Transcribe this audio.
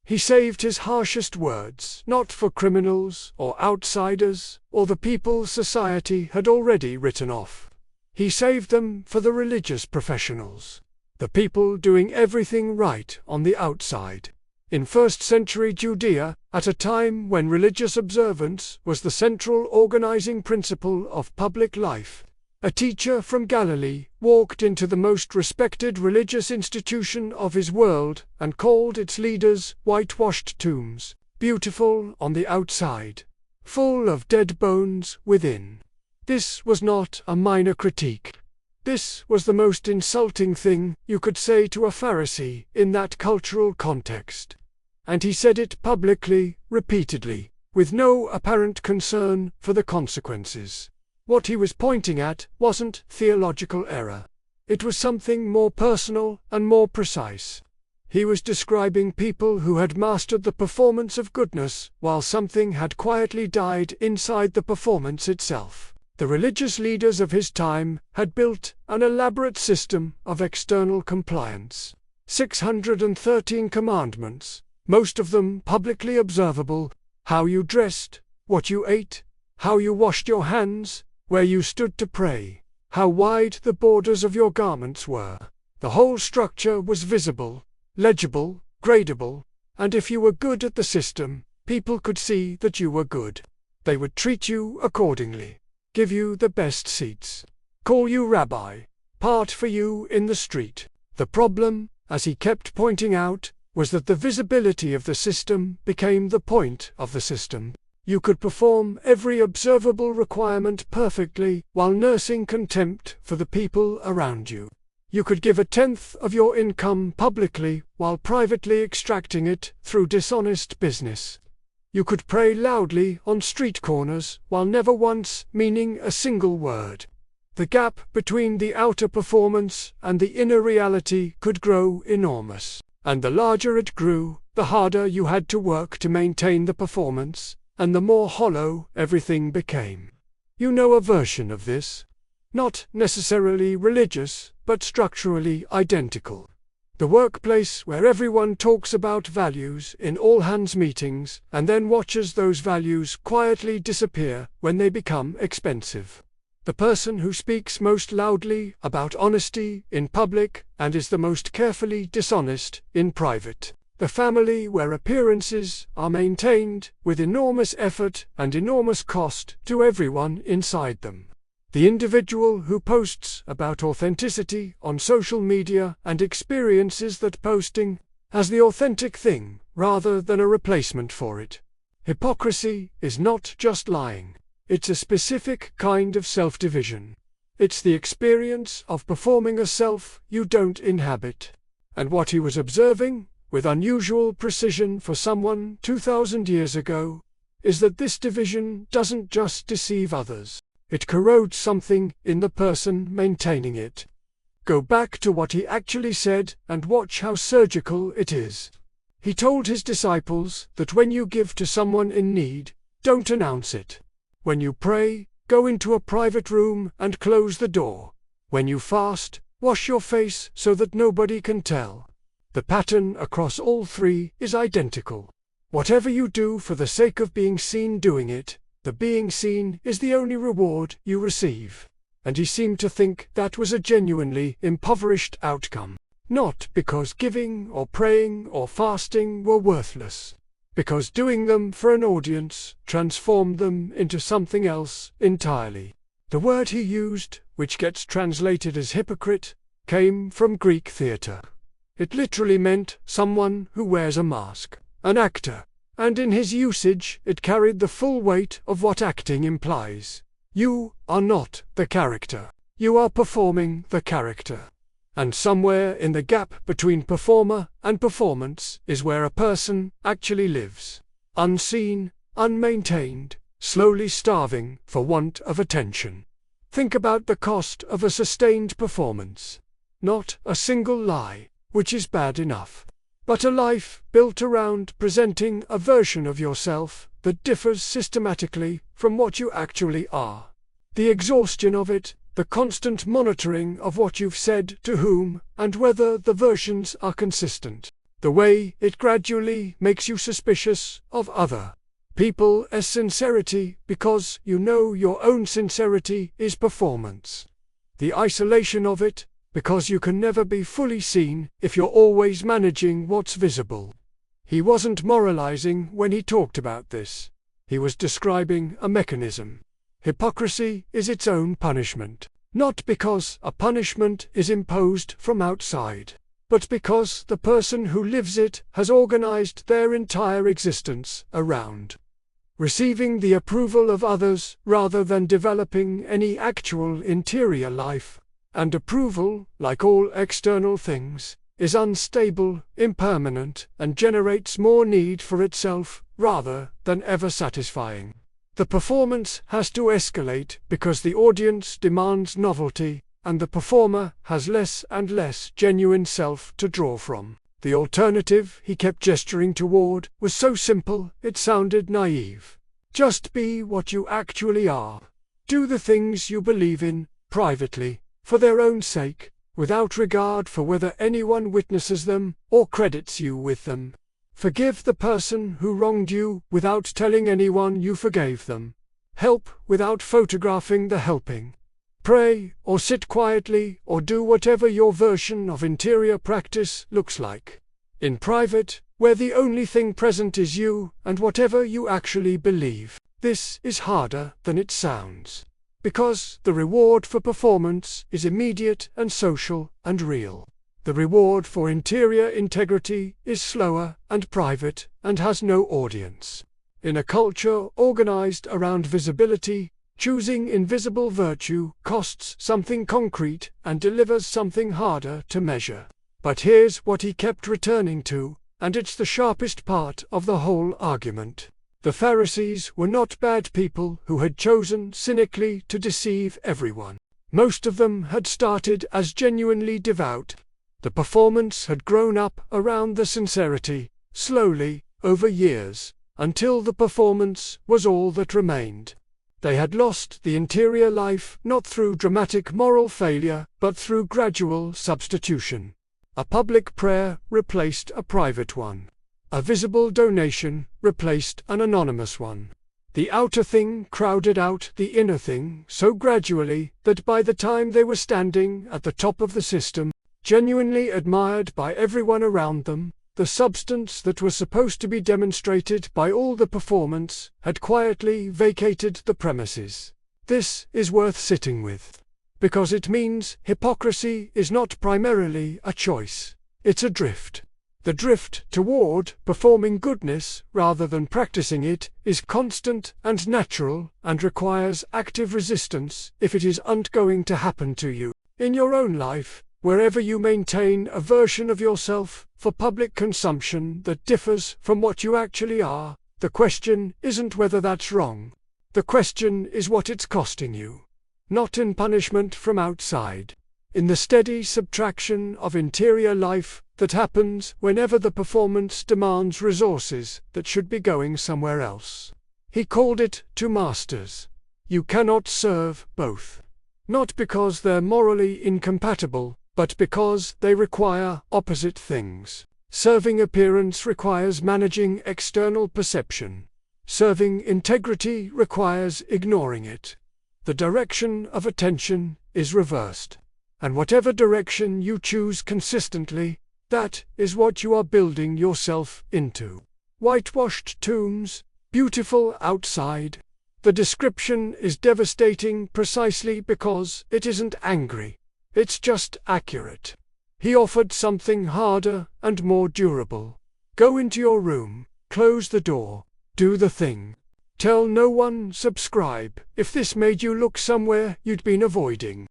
He saved his harshest words not for criminals or outsiders or the people society had already written off. He saved them for the religious professionals, the people doing everything right on the outside. In 1st century Judea, at a time when religious observance was the central organizing principle of public life, a teacher from Galilee walked into the most respected religious institution of his world and called its leaders whitewashed tombs, beautiful on the outside, full of dead bones within. This was not a minor critique. This was the most insulting thing you could say to a Pharisee in that cultural context. And he said it publicly, repeatedly, with no apparent concern for the consequences. What he was pointing at wasn't theological error. It was something more personal and more precise. He was describing people who had mastered the performance of goodness while something had quietly died inside the performance itself. The religious leaders of his time had built an elaborate system of external compliance. 613 commandments, most of them publicly observable: how you dressed, what you ate, how you washed your hands, where you stood to pray, how wide the borders of your garments were. The whole structure was visible, legible, gradable, and if you were good at the system, people could see that you were good. They would treat you accordingly, give you the best seats, call you rabbi, part for you in the street. The problem, as he kept pointing out, was that the visibility of the system became the point of the system. You could perform every observable requirement perfectly while nursing contempt for the people around you. You could give 1/10 of your income publicly while privately extracting it through dishonest business. You could pray loudly on street corners while never once meaning a single word. The gap between the outer performance and the inner reality could grow enormous, and the larger it grew, the harder you had to work to maintain the performance, and the more hollow everything became. You know a version of this. Not necessarily religious, but structurally identical. The workplace where everyone talks about values in all-hands meetings and then watches those values quietly disappear when they become expensive. The person who speaks most loudly about honesty in public and is the most carefully dishonest in private. The family where appearances are maintained with enormous effort and enormous cost to everyone inside them. The individual who posts about authenticity on social media and experiences that posting as the authentic thing rather than a replacement for it. Hypocrisy is not just lying. It's a specific kind of self-division. It's the experience of performing a self you don't inhabit. And what he was observing, with unusual precision for someone 2,000 years ago, is that this division doesn't just deceive others. It corrodes something in the person maintaining it. Go back to what he actually said and watch how surgical it is. He told his disciples that when you give to someone in need, don't announce it. When you pray, go into a private room and close the door. When you fast, wash your face so that nobody can tell. The pattern across all three is identical. Whatever you do for the sake of being seen doing it, the being seen is the only reward you receive. And he seemed to think that was a genuinely impoverished outcome. Not because giving or praying or fasting were worthless. Because doing them for an audience transformed them into something else entirely. The word he used, which gets translated as hypocrite, came from Greek theatre. It literally meant someone who wears a mask, an actor, and in his usage it carried the full weight of what acting implies. You are not the character. You are performing the character. And somewhere in the gap between performer and performance is where a person actually lives. Unseen, unmaintained, slowly starving for want of attention. Think about the cost of a sustained performance. Not a single lie, which is bad enough, but a life built around presenting a version of yourself that differs systematically from what you actually are. The exhaustion of it, the constant monitoring of what you've said to whom, and whether the versions are consistent. the way it gradually makes you suspicious of other people's sincerity because you know your own sincerity is performance. The isolation of it, because you can never be fully seen if you're always managing what's visible. He wasn't moralizing when he talked about this. He was describing a mechanism. Hypocrisy is its own punishment, not because a punishment is imposed from outside, but because the person who lives it has organized their entire existence around receiving the approval of others rather than developing any actual interior life. And approval, like all external things, is unstable, impermanent, and generates more need for itself rather than ever satisfying. The performance has to escalate because the audience demands novelty, and the performer has less and less genuine self to draw from. The alternative he kept gesturing toward was so simple it sounded naive. Just be what you actually are. Do the things you believe in, privately, for their own sake, without regard for whether anyone witnesses them or credits you with them. Forgive the person who wronged you without telling anyone you forgave them. Help without photographing the helping. Pray, or sit quietly, or do whatever your version of interior practice looks like. In private, where the only thing present is you and whatever you actually believe. This is harder than it sounds, because the reward for performance is immediate and social and real. The reward for interior integrity is slower and private and has no audience. In a culture organized around visibility, choosing invisible virtue costs something concrete and delivers something harder to measure. But here's what he kept returning to, and it's the sharpest part of the whole argument. The Pharisees were not bad people who had chosen cynically to deceive everyone. Most of them had started as genuinely devout. The performance had grown up around the sincerity, slowly, over years, until the performance was all that remained. They had lost the interior life not through dramatic moral failure, but through gradual substitution. A public prayer replaced a private one. A visible donation replaced an anonymous one. The outer thing crowded out the inner thing so gradually that by the time they were standing at the top of the system, genuinely admired by everyone around them, the substance that was supposed to be demonstrated by all the performance had quietly vacated the premises. This is worth sitting with, because it means hypocrisy is not primarily a choice, it's a drift. The drift toward performing goodness rather than practicing it is constant and natural and requires active resistance if it isn't going to happen to you in your own life, wherever you maintain a version of yourself for public consumption that differs from what you actually are. The question isn't whether that's wrong. The question is what it's costing you. Not in punishment from outside. In the steady subtraction of interior life that happens whenever the performance demands resources that should be going somewhere else. He called it two masters. You cannot serve both. Not because they're morally incompatible, but because they require opposite things. Serving appearance requires managing external perception. Serving integrity requires ignoring it. The direction of attention is reversed. And whatever direction you choose consistently, that is what you are building yourself into. Whitewashed tombs, beautiful outside. The description is devastating precisely because it isn't angry. It's just accurate. He offered something harder and more durable. Go into your room, close the door, do the thing. Tell no one, subscribe, if this made you look somewhere you'd been avoiding.